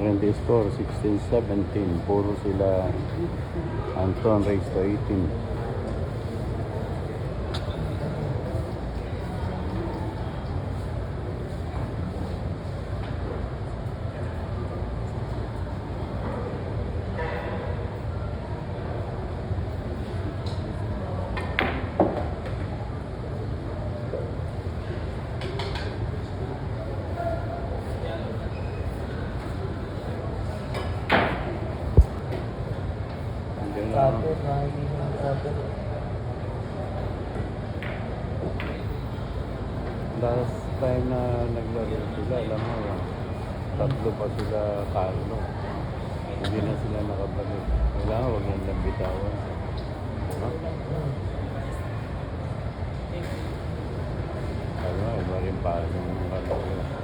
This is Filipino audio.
current score 16-17. Puro sila Anton raised to 18. Tapos, nakikita ng tapos. Last time na naglaro sila, alam mo, tatlo pa sila Carlo. Hindi na sila nakabalik. Kailangan huwag yan lang bitawan. Diba? Iba rin pa yung Carlo.